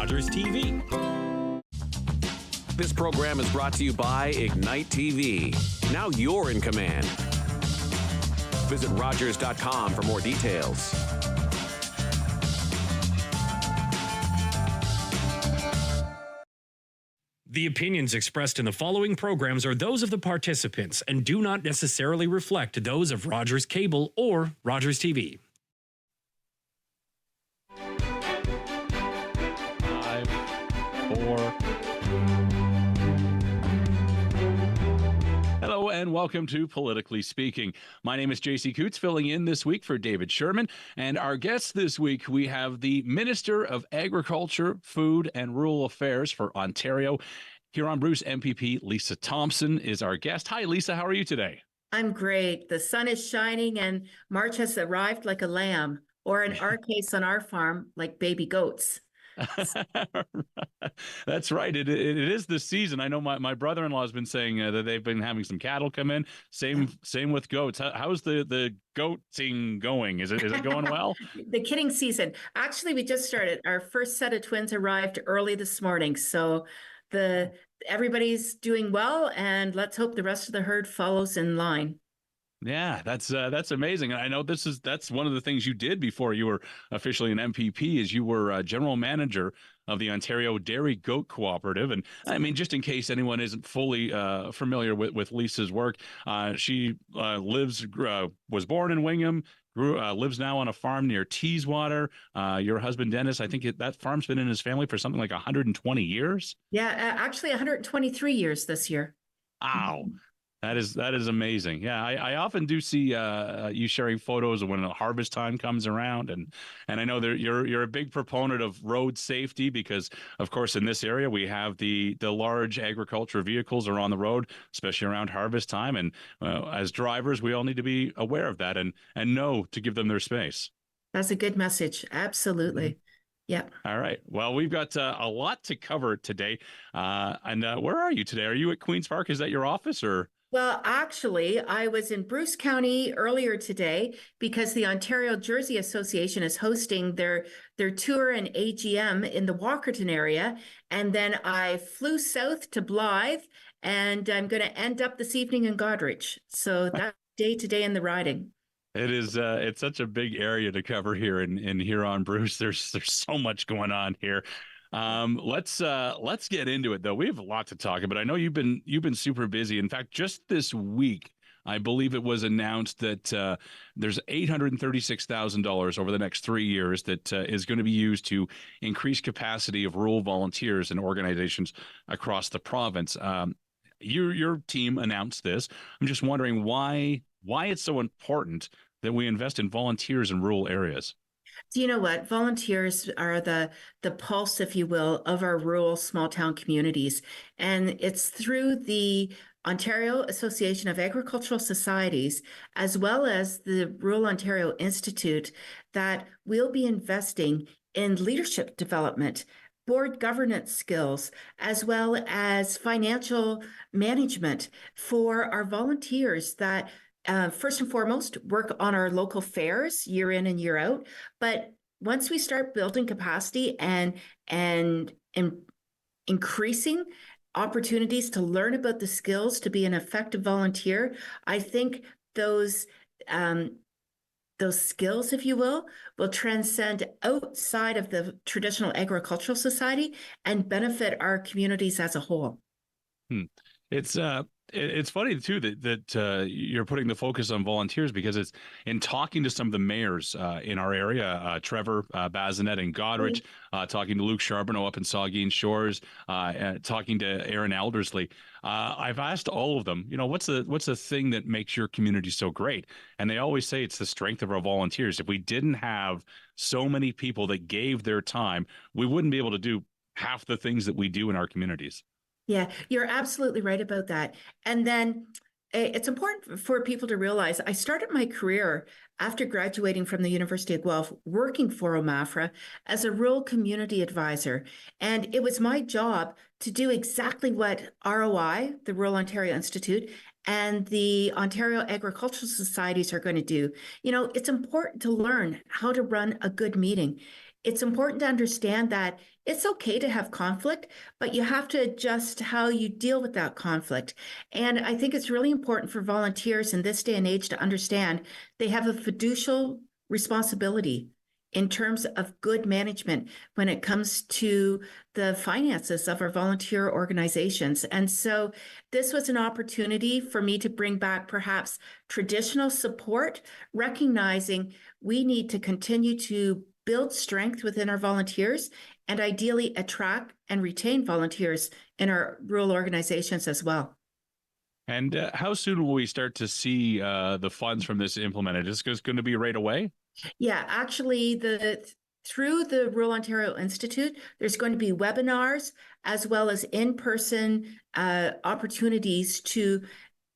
Rogers TV. This program is brought to you by Ignite TV. Now you're in command. Visit Rogers.com for more details. The opinions expressed in the following programs are those of the participants and do not necessarily reflect those of Rogers Cable or Rogers TV. 5, 4. Hello and welcome to Politically Speaking. My name is JC Coutts, filling in this week for David Sherman. And our guest this week, we have the Minister of Agriculture, Food and Rural Affairs for Ontario. Huron Bruce MPP Lisa Thompson is our guest. Hi, Lisa. How are you today? I'm great. The sun is shining and March has arrived like a lamb, or in our case on our farm, like baby goats. That's right. It is the season. I know my brother-in-law has been saying that they've been having some cattle come in. Same with goats. How's the goating going? Is it going well? The kidding season. Actually, we just started. Our first set of twins arrived early this morning. So everybody's doing well, and let's hope the rest of the herd follows in line. Yeah, that's amazing. And I know that's one of the things you did before you were officially an MPP, is you were general manager of the Ontario Dairy Goat Cooperative. And I mean, just in case anyone isn't fully familiar with Lisa's work, she was born in Wingham, lives now on a farm near Teeswater. Your husband, Dennis, I think that farm's been in his family for something like 120 years. Yeah, actually 123 years this year. Wow. That is amazing. Yeah, I often do see you sharing photos of when harvest time comes around, and I know that you're a big proponent of road safety because, of course, in this area we have the large agriculture vehicles are on the road, especially around harvest time, and as drivers we all need to be aware of that and know to give them their space. That's a good message. Absolutely. Mm-hmm. Yeah. All right. Well, we've got a lot to cover today. And where are you today? Are you at Queen's Park? Is that your office or? Well, actually, I was in Bruce County earlier today because the Ontario Jersey Association is hosting their tour and AGM in the Walkerton area. And then I flew south to Blythe, and I'm going to end up this evening in Goderich. So that's day to day in the riding. It is. It's such a big area to cover here in Huron, Bruce. There's so much going on here. Let's get into it though. We have a lot to talk about. I know you've been super busy. In fact, just this week, I believe it was announced that there's $836,000 over the next 3 years that is going to be used to increase capacity of rural volunteers and organizations across the province. Your team announced this. I'm just wondering why it's so important that we invest in volunteers in rural areas. Do you know what? Volunteers are the pulse, if you will, of our rural small town communities. And it's through the Ontario Association of Agricultural Societies, as well as the Rural Ontario Institute, that we'll be investing in leadership development, board governance skills, as well as financial management for our volunteers that first and foremost, work on our local fairs year in and year out. But once we start building capacity and increasing opportunities to learn about the skills to be an effective volunteer, I think those skills, if you will transcend outside of the traditional agricultural society and benefit our communities as a whole. It's funny too that you're putting the focus on volunteers, because it's in talking to some of the mayors in our area, Trevor Bazinet in Goderich, talking to Luke Charbonneau up in Saugeen Shores, talking to Aaron Eldersley. I've asked all of them, what's the thing that makes your community so great? And they always say it's the strength of our volunteers. If we didn't have so many people that gave their time, we wouldn't be able to do half the things that we do in our communities. Yeah, you're absolutely right about that. And then it's important for people to realize I started my career after graduating from the University of Guelph working for OMAFRA as a rural community advisor. And it was my job to do exactly what ROI, the Rural Ontario Institute, and the Ontario Agricultural Societies are going to do. It's important to learn how to run a good meeting. it's important to understand that it's okay to have conflict, but you have to adjust how you deal with that conflict. And I think it's really important for volunteers in this day and age to understand they have a fiducial responsibility in terms of good management when it comes to the finances of our volunteer organizations. And so this was an opportunity for me to bring back perhaps traditional support, recognizing we need to continue to build strength within our volunteers and ideally attract and retain volunteers in our rural organizations as well. And how soon will we start to see the funds from this implemented? Is this going to be right away? Yeah, actually, through the Rural Ontario Institute, there's going to be webinars as well as in-person opportunities to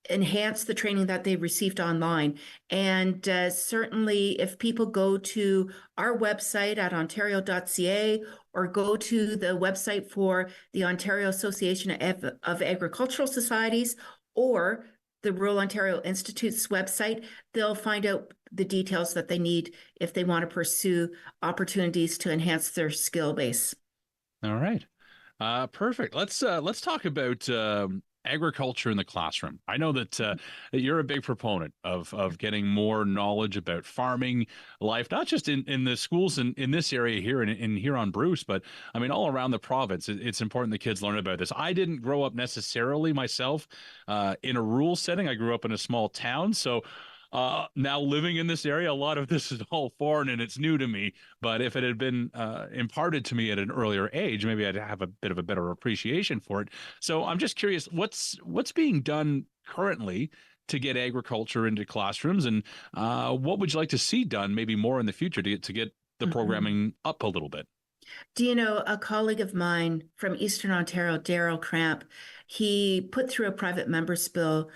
enhance the training that they received online. And certainly, if people go to our website at ontario.ca or go to the website for the Ontario Association of Agricultural Societies or the Rural Ontario Institute's website, they'll find out the details that they need if they want to pursue opportunities to enhance their skill base. All right. Perfect. Let's talk about agriculture in the classroom. I know that you're a big proponent of getting more knowledge about farming life, not just in the schools in this area here in Huron Bruce, but I mean all around the province. It's important that kids learn about this. I didn't grow up necessarily myself in a rural setting. I grew up in a small town, so now living in this area, a lot of this is all foreign and it's new to me. But if it had been imparted to me at an earlier age, maybe I'd have a bit of a better appreciation for it. So I'm just curious, what's being done currently to get agriculture into classrooms, and what would you like to see done, maybe more in the future, to get the programming up a little bit? Do you know a colleague of mine from Eastern Ontario, Daryl Cramp, he put through a private member's bill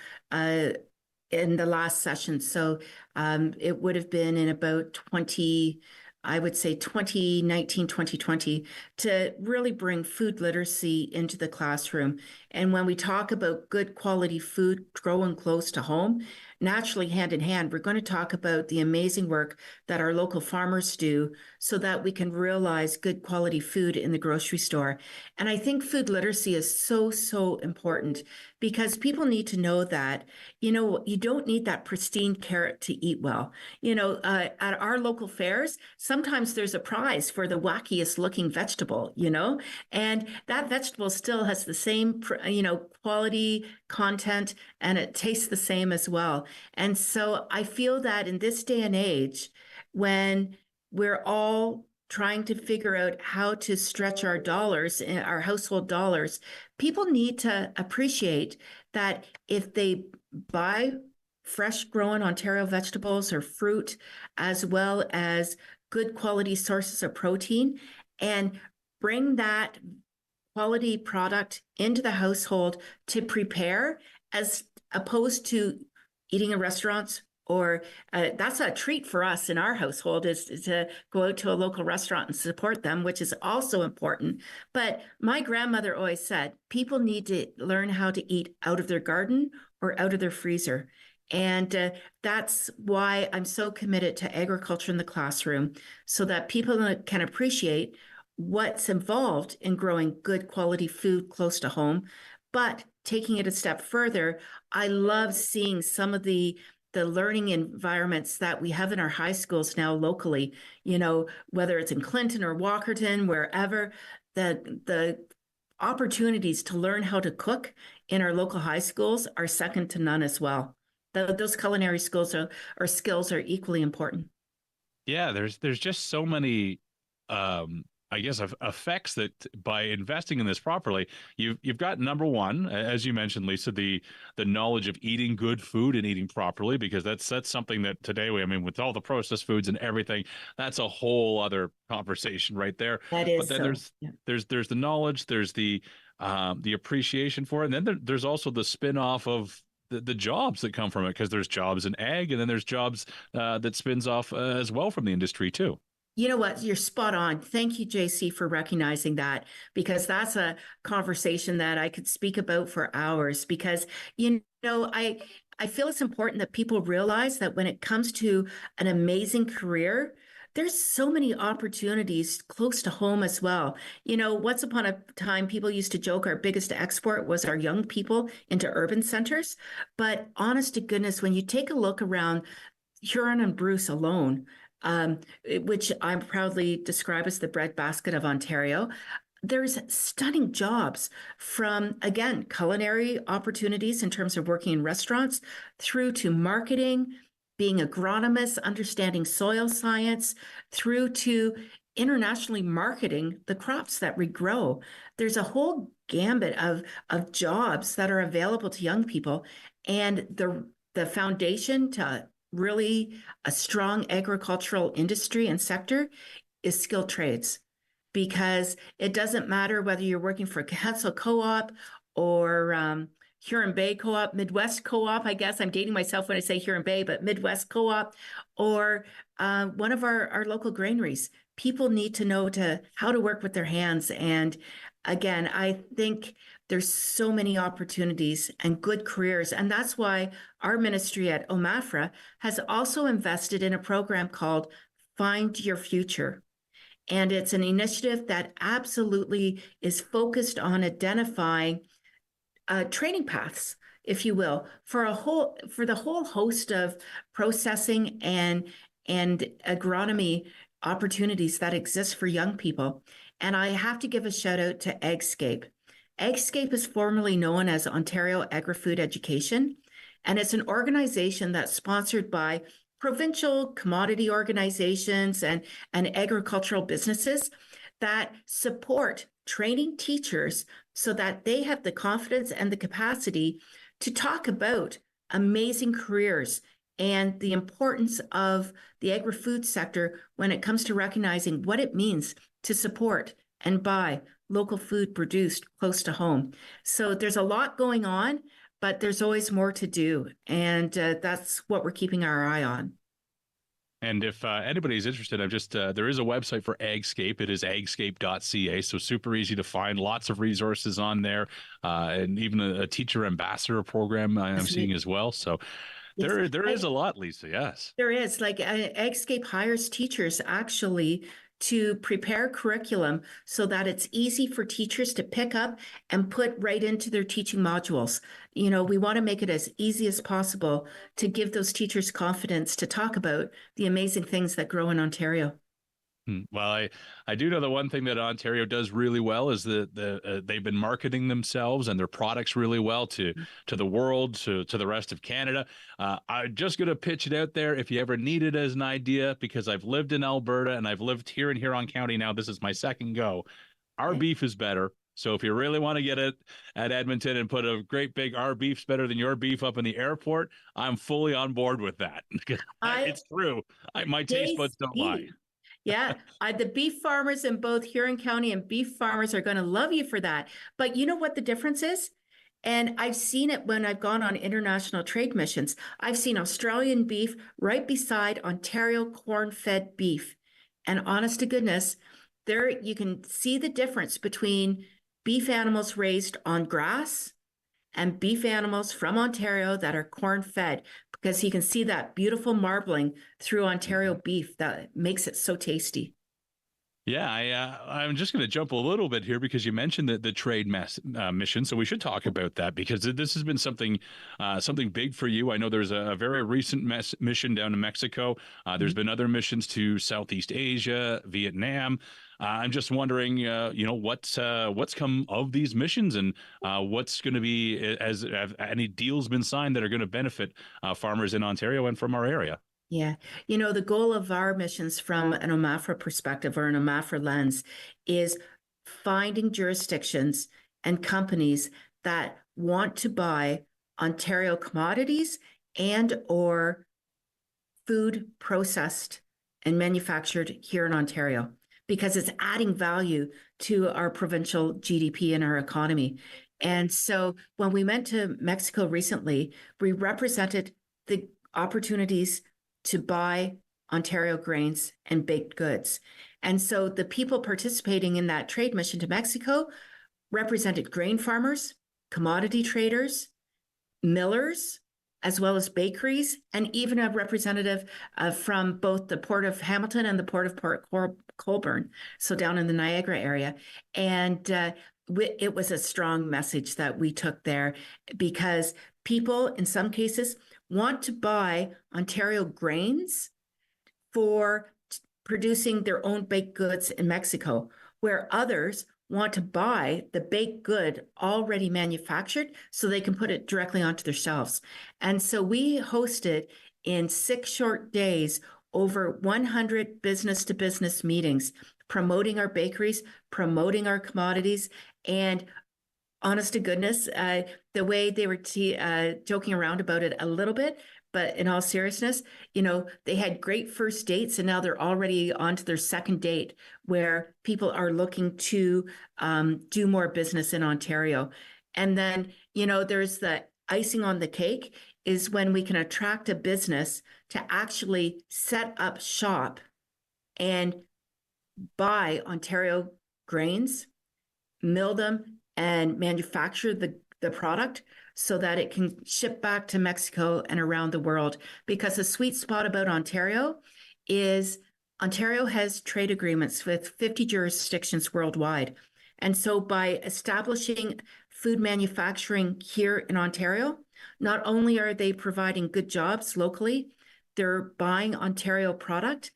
in the last session. So it would have been in about 2019, 2020, to really bring food literacy into the classroom. And when we talk about good quality food growing close to home, naturally hand in hand, we're going to talk about the amazing work that our local farmers do so that we can realize good quality food in the grocery store. And I think food literacy is so, so important because people need to know that, you don't need that pristine carrot to eat well. At our local fairs, sometimes there's a prize for the wackiest looking vegetable, and that vegetable still has the same, quality, content, and it tastes the same as well. And so I feel that in this day and age, when we're all trying to figure out how to stretch our dollars, our household dollars, people need to appreciate that if they buy fresh grown Ontario vegetables or fruit, as well as good quality sources of protein, and bring that quality product into the household to prepare as opposed to eating in restaurants or that's a treat for us in our household is to go out to a local restaurant and support them, which is also important. But my grandmother always said people need to learn how to eat out of their garden or out of their freezer. And that's why I'm so committed to agriculture in the classroom so that people can appreciate what's involved in growing good quality food close to home. But taking it a step further, I love seeing some of the learning environments that we have in our high schools now locally, whether it's in Clinton or Walkerton, wherever, the opportunities to learn how to cook in our local high schools are second to none as well. Those culinary skills or skills are equally important. Yeah, there's just so many I guess effects that by investing in this properly, you've got number one, as you mentioned, Lisa, the knowledge of eating good food and eating properly, because that's something that today with all the processed foods and everything, that's a whole other conversation right there. That is But then so. there's the knowledge, there's the appreciation for it, and then there's also the spin-off of the jobs that come from it, because there's jobs in ag, and then there's jobs that spins off as well from the industry too. You know what? You're spot on. Thank you, JC, for recognizing that, because that's a conversation that I could speak about for hours. Because, I feel it's important that people realize that when it comes to an amazing career, there's so many opportunities close to home as well. Once upon a time, people used to joke our biggest export was our young people into urban centers. But honest to goodness, when you take a look around Huron and Bruce alone, which I proudly describe as the breadbasket of Ontario, there's stunning jobs from, again, culinary opportunities in terms of working in restaurants through to marketing, being agronomists, understanding soil science, through to internationally marketing the crops that we grow. There's a whole gambit of jobs that are available to young people. And the foundation to really a strong agricultural industry and sector is skilled trades, because it doesn't matter whether you're working for Coutts Co-op or Huron Bay Co-op, Midwest Co-op. I guess I'm dating myself when I say Huron Bay, but Midwest Co-op, or one of our local granaries. People need to know how to work with their hands. And again, I think there's so many opportunities and good careers. And that's why our ministry at OMAFRA has also invested in a program called Find Your Future. And it's an initiative that absolutely is focused on identifying training paths, if you will, for the whole host of processing and agronomy opportunities that exist for young people. And I have to give a shout out to AgScape. AgScape is formerly known as Ontario Agri-Food Education, and it's an organization that's sponsored by provincial commodity organizations and agricultural businesses that support training teachers so that they have the confidence and the capacity to talk about amazing careers and the importance of the agri-food sector when it comes to recognizing what it means to support and buy local food produced close to home. So there's a lot going on, but there's always more to do. And that's what we're keeping our eye on. And if anybody's interested, I'm just there is a website for AgScape. It is agscape.ca, so super easy to find. Lots of resources on there, and even a teacher ambassador program I'm seeing as well. So there is a lot, Lisa. Yes, there is. Like AgScape hires teachers actually to prepare curriculum so that it's easy for teachers to pick up and put right into their teaching modules. We want to make it as easy as possible to give those teachers confidence to talk about the amazing things that grow in Ontario. Well, I do know the one thing that Ontario does really well is that they've been marketing themselves and their products really well to the world, to the rest of Canada. I'm just going to pitch it out there if you ever need it as an idea, because I've lived in Alberta and I've lived here in Huron County now. This is my second go. Our beef is better. So if you really want to get it at Edmonton and put a great big our beef's better than your beef up in the airport, I'm fully on board with that. It's true. My taste buds don't lie. Yeah, the beef farmers in both Huron County and beef farmers are going to love you for that. But you know what the difference is? And I've seen it when I've gone on international trade missions. I've seen Australian beef right beside Ontario corn-fed beef. And honest to goodness, there you can see the difference between beef animals raised on grass and beef animals from Ontario that are corn-fed, because you can see that beautiful marbling through Ontario beef that makes it so tasty. Yeah, I'm just going to jump a little bit here because you mentioned the trade mission, so we should talk about that because this has been something big for you. I know there's a very recent mission down to Mexico. There's been other missions to Southeast Asia, Vietnam. I'm just wondering, what's come of these missions and what's going to be have any deals been signed that are going to benefit farmers in Ontario and from our area. Yeah. The goal of our missions from an OMAFRA perspective or an OMAFRA lens is finding jurisdictions and companies that want to buy Ontario commodities and or food processed and manufactured here in Ontario, because it's adding value to our provincial GDP and our economy. And so when we went to Mexico recently, we represented the opportunities to buy Ontario grains and baked goods. And so the people participating in that trade mission to Mexico represented grain farmers, commodity traders, millers, as well as bakeries, and even a representative from both the Port of Hamilton and the Port of Port Colborne, so down in the Niagara area. And it was a strong message that we took there, because people, in some cases, want to buy Ontario grains for producing their own baked goods in Mexico, where others want to buy the baked good already manufactured so they can put it directly onto their shelves. And so we hosted in 6 short days over 100 business to business meetings, promoting our bakeries, promoting our commodities, and honest to goodness, the way they were joking around about it a little bit, but in all seriousness, they had great first dates, and now they're already on to their second date, where people are looking to do more business in Ontario. And then, there's the icing on the cake is when we can attract a business to actually set up shop and buy Ontario grains, mill them, and manufacture the product so that it can ship back to Mexico and around the world. Because the sweet spot about Ontario is Ontario has trade agreements with 50 jurisdictions worldwide. And so by establishing food manufacturing here in Ontario, not only are they providing good jobs locally, they're buying Ontario product,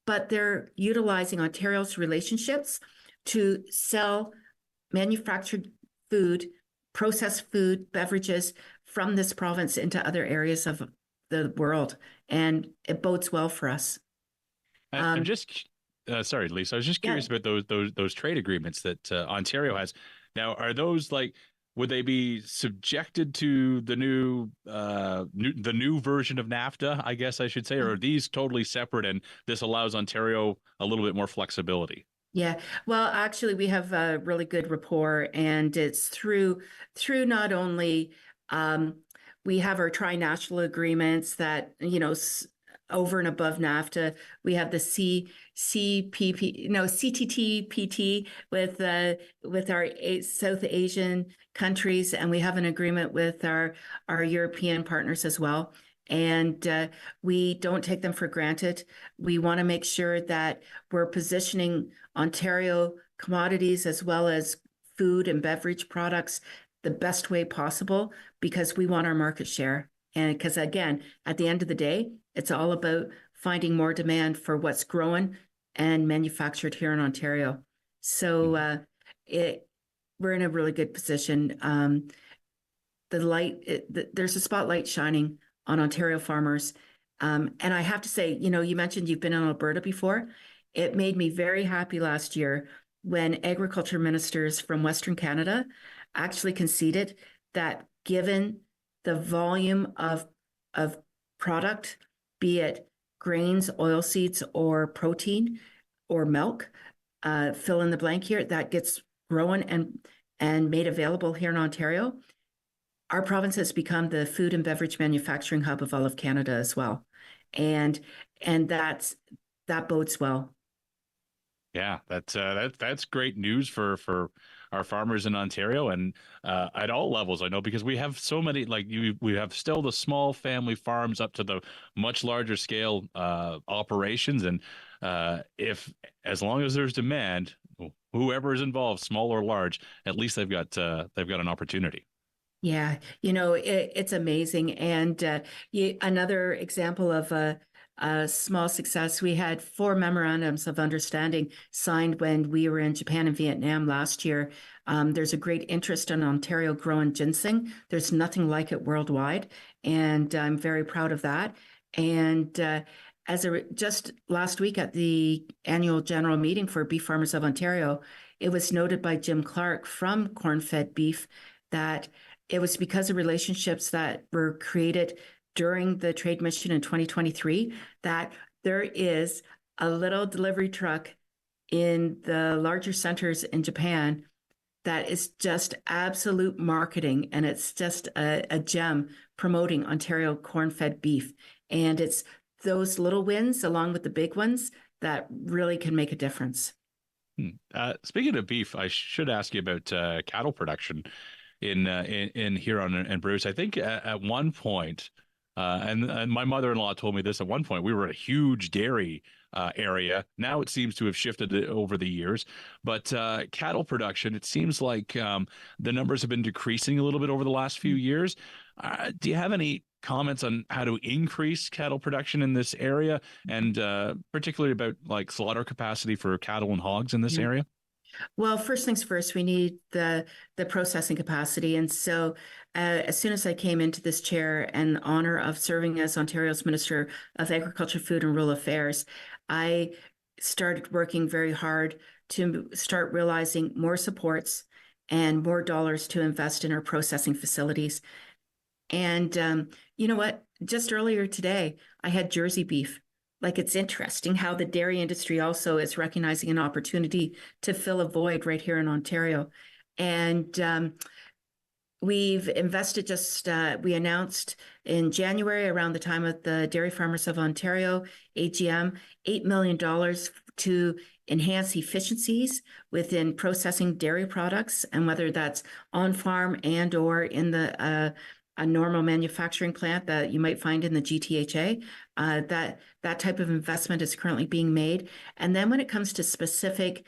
but they're utilizing Ontario's relationships to sell manufactured food, processed food, beverages from this province into other areas of the world. And it bodes well for us. I'm just sorry, Lisa. I was just curious about those trade agreements that Ontario has. Now, are those would they be subjected to the new version of NAFTA, I guess I should say, or are these totally separate and this allows Ontario a little bit more flexibility? Yeah, well, actually, we have a really good rapport, and it's through not only we have our tri-national agreements that over and above NAFTA, we have the CTTPT with our South Asian countries, and we have an agreement with our European partners as well. And we don't take them for granted. We want to make sure that we're positioning Ontario commodities as well as food and beverage products the best way possible, because we want our market share. And because, again, at the end of the day, it's all about finding more demand for what's growing and manufactured here in Ontario. So we're in a really good position. There's a spotlight shining on Ontario farmers. And I have to say, you mentioned you've been in Alberta before. It made me very happy last year when agriculture ministers from Western Canada actually conceded that, given the volume of product, be it grains, oilseeds, or protein, or milk, fill in the blank here, that gets grown and made available here in Ontario, our province has become the food and beverage manufacturing hub of all of Canada as well. And that bodes well. Yeah, that's great news for our farmers in Ontario and at all levels. I know, because we have so many, we have still the small family farms up to the much larger scale operations, and as long as there's demand, whoever is involved, small or large, at least they've got an opportunity. Yeah, it's amazing. And another example of a small success, we had 4 memorandums of understanding signed when we were in Japan and Vietnam last year. There's a great interest in Ontario growing ginseng. There's nothing like it worldwide, and I'm very proud of that. And just last week at the annual general meeting for Beef Farmers of Ontario, it was noted by Jim Clark from Corn-Fed Beef that it was because of relationships that were created during the trade mission in 2023 that there is a little delivery truck in the larger centers in Japan that is just absolute marketing, and it's just a gem promoting Ontario corn-fed beef. And it's those little wins along with the big ones that really can make a difference. Speaking of beef, I should ask you about cattle production in Huron and Bruce. I think at one point And my mother-in-law told me this at one point. We were a huge dairy area. Now it seems to have shifted over the years. But cattle production, it seems like the numbers have been decreasing a little bit over the last few years. Do you have any comments on how to increase cattle production in this area, and particularly about like slaughter capacity for cattle and hogs in this Yeah. area? Well, first things first, we need the processing capacity. And so as soon as I came into this chair and the honor of serving as Ontario's Minister of Agriculture, Food and Rural Affairs, I started working very hard to start realizing more supports and more dollars to invest in our processing facilities. And you know what? Just earlier today, I had Jersey beef. Like, it's interesting how the dairy industry also is recognizing an opportunity to fill a void right here in Ontario. And we've invested we announced in January, around the time of the Dairy Farmers of Ontario AGM, $8 million to enhance efficiencies within processing dairy products, and whether that's on farm and or in a normal manufacturing plant that you might find in the GTHA. That type of investment is currently being made. And then when it comes to specific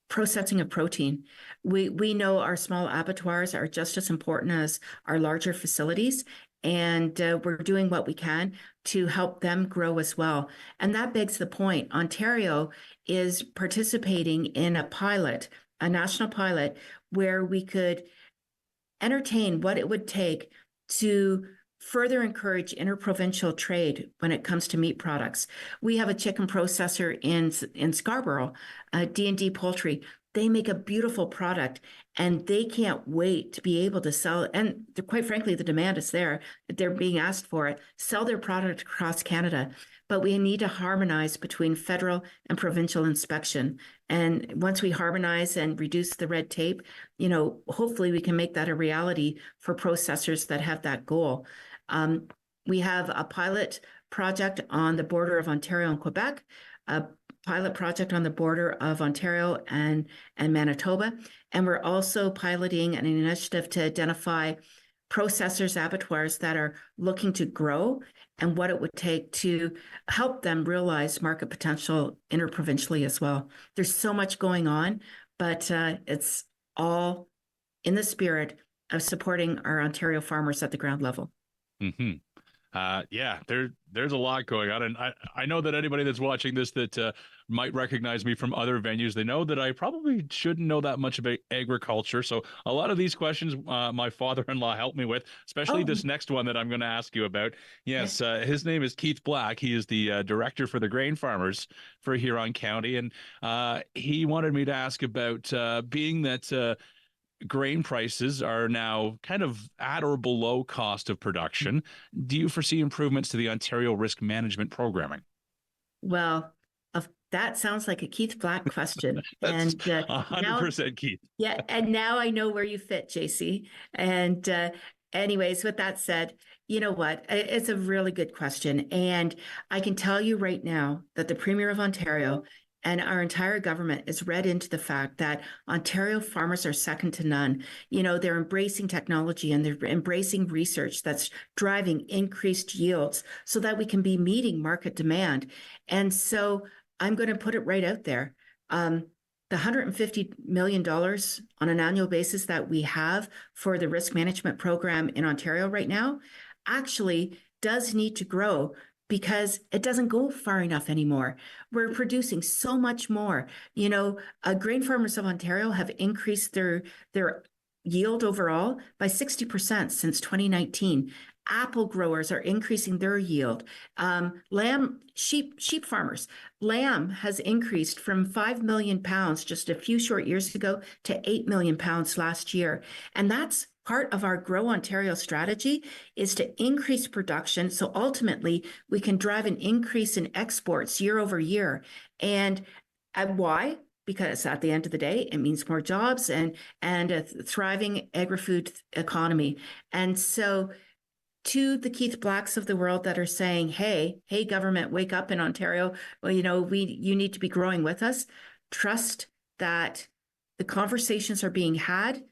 processing of protein, we know our small abattoirs are just as important as our larger facilities. And we're doing what we can to help them grow as well. And that begs the point. Ontario is participating in a national pilot, where we could entertain what it would take to further encourage interprovincial trade when it comes to meat products. We have a chicken processor in Scarborough, D&D Poultry. They make a beautiful product, and they can't wait to be able to sell. And quite frankly, the demand is there. They're being asked for it. Sell their product across Canada. But we need to harmonize between federal and provincial inspection. And once we harmonize and reduce the red tape, hopefully we can make that a reality for processors that have that goal. We have a pilot project on the border of Ontario and Quebec, a pilot project on the border of Ontario and Manitoba. And we're also piloting an initiative to identify processors, abattoirs that are looking to grow, and what it would take to help them realize market potential interprovincially as well. There's so much going on, but it's all in the spirit of supporting our Ontario farmers at the ground level. Mm-hmm. Yeah, there's a lot going on, and I know that anybody that's watching this that might recognize me from other venues, they know that I probably shouldn't know that much about agriculture. So a lot of these questions, my father-in-law helped me with, especially this next one that I'm going to ask you about. Yes, his name is Keith Black. He is the director for the grain farmers for Huron County, and he wanted me to ask about being that grain prices are now kind of at or below cost of production. Do you foresee improvements to the Ontario risk management programming? Well, that sounds like a Keith Black question. That's And 100% Keith. yeah, and now I know where you fit, JC. And anyways, with that said, you know what? It's a really good question. And I can tell you right now that the Premier of Ontario and our entire government is read into the fact that Ontario farmers are second to none. They're embracing technology, and they're embracing research that's driving increased yields so that we can be meeting market demand. And so I'm going to put it right out there. The $150 million on an annual basis that we have for the risk management program in Ontario right now actually does need to grow, because it doesn't go far enough anymore. We're producing so much more. Grain farmers of Ontario have increased their yield overall by 60% since 2019. Apple growers are increasing their yield. Sheep farmers, lamb has increased from 5 million pounds just a few short years ago to 8 million pounds last year. And that's part of our Grow Ontario strategy, is to increase production. So ultimately we can drive an increase in exports year over year. And why? Because at the end of the day, it means more jobs and a thriving agri-food economy. And so to the Keith Blacks of the world that are saying, hey, government, wake up in Ontario. Well, you need to be growing with us. Trust that the conversations are being had,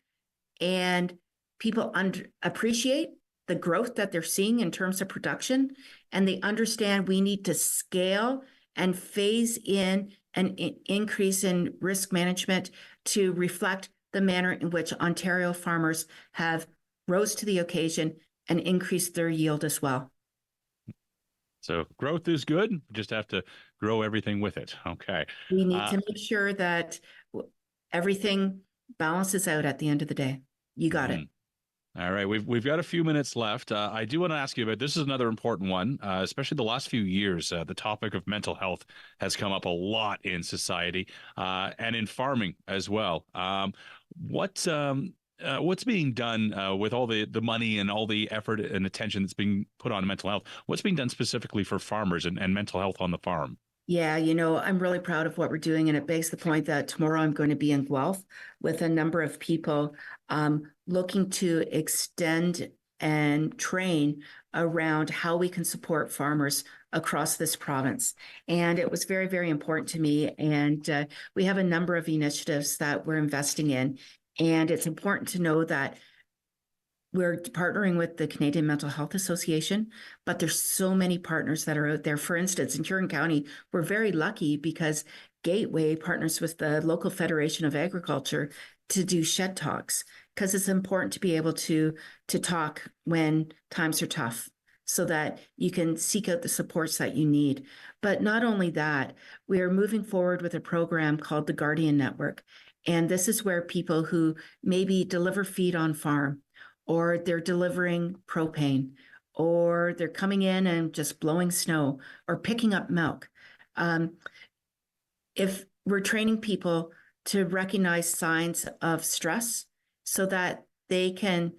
and people appreciate the growth that they're seeing in terms of production, and they understand we need to scale and phase in an increase in risk management to reflect the manner in which Ontario farmers have rose to the occasion and increased their yield as well. So growth is good. Just have to grow everything with it. Okay. We need to make sure that everything balances out at the end of the day. You got it. All right, we've got a few minutes left. I do want to ask you about this is another important one, especially the last few years. The topic of mental health has come up a lot in society and in farming as well. What's being done with all the money and all the effort and attention that's being put on mental health? What's being done specifically for farmers and mental health on the farm? Yeah, I'm really proud of what we're doing. And it begs the point that tomorrow I'm going to be in Guelph with a number of people looking to extend and train around how we can support farmers across this province. And it was very, very important to me. And we have a number of initiatives that we're investing in. And it's important to know that we're partnering with the Canadian Mental Health Association, but there's so many partners that are out there. For instance, in Huron County, we're very lucky because Gateway partners with the local Federation of Agriculture to do shed talks, because it's important to be able to talk when times are tough so that you can seek out the supports that you need. But not only that, we are moving forward with a program called the Guardian Network. And this is where people who maybe deliver feed on farm, or they're delivering propane, or they're coming in and just blowing snow, or picking up milk. If we're training people to recognize signs of stress so that they can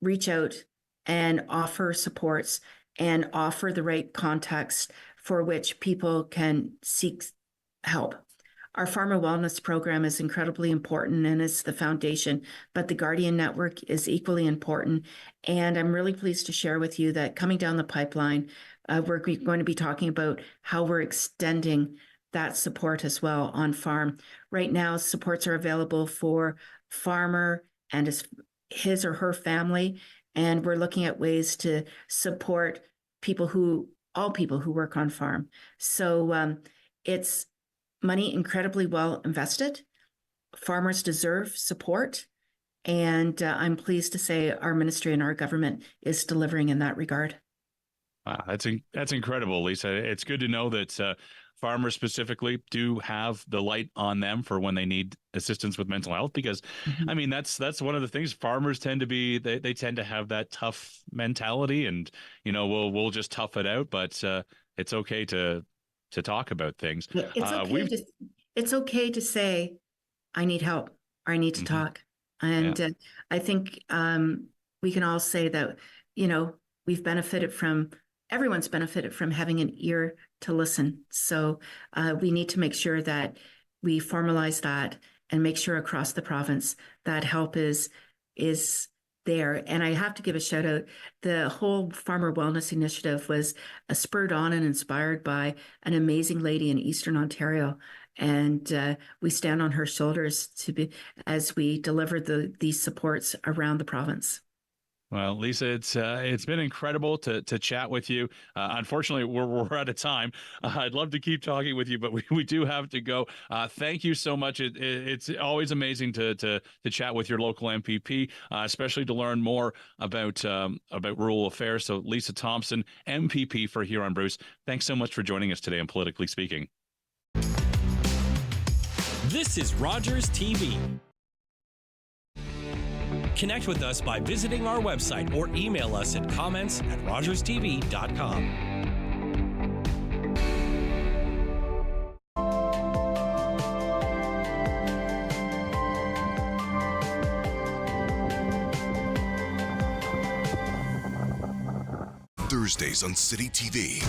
reach out and offer supports and offer the right context for which people can seek help. Our farmer wellness program is incredibly important and it's the foundation, but the Guardian Network is equally important. And I'm really pleased to share with you that coming down the pipeline, we're going to be talking about how we're extending that support as well on farm. Right now, supports are available for farmer and his or her family. And we're looking at ways to support all people who work on farm. So it's money incredibly well invested. Farmers deserve support. And I'm pleased to say our ministry and our government is delivering in that regard. Wow, that's incredible, Lisa. It's good to know that farmers specifically do have the light on them for when they need assistance with mental health, because I mean, that's one of the things farmers tend to be, they tend to have that tough mentality and, we'll just tough it out, but it's okay to talk about things. It's okay to say, I need help or I need to talk. And I think we can all say that, everyone's benefited from having an ear to listen. So we need to make sure that we formalize that and make sure across the province that help is there. And I have to give a shout out. The whole Farmer Wellness Initiative was spurred on and inspired by an amazing lady in Eastern Ontario. And we stand on her shoulders as we deliver these supports around the province. Well, Lisa, it's been incredible to chat with you. Unfortunately, we're out of time. I'd love to keep talking with you, but we do have to go. Thank you so much. It's always amazing to chat with your local MPP, especially to learn more about rural affairs. So, Lisa Thompson, MPP for Huron Bruce, thanks so much for joining us today on Politically Speaking. This is Rogers TV. Connect with us by visiting our website or email us at comments@rogerstv.com. Thursdays on City TV.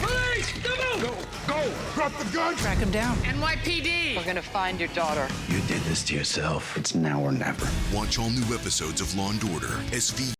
Police! Come on! Go! Drop the gun! Track him down. NYPD! We're gonna find your daughter. You did this to yourself. It's now or never. Watch all new episodes of Law & Order, SV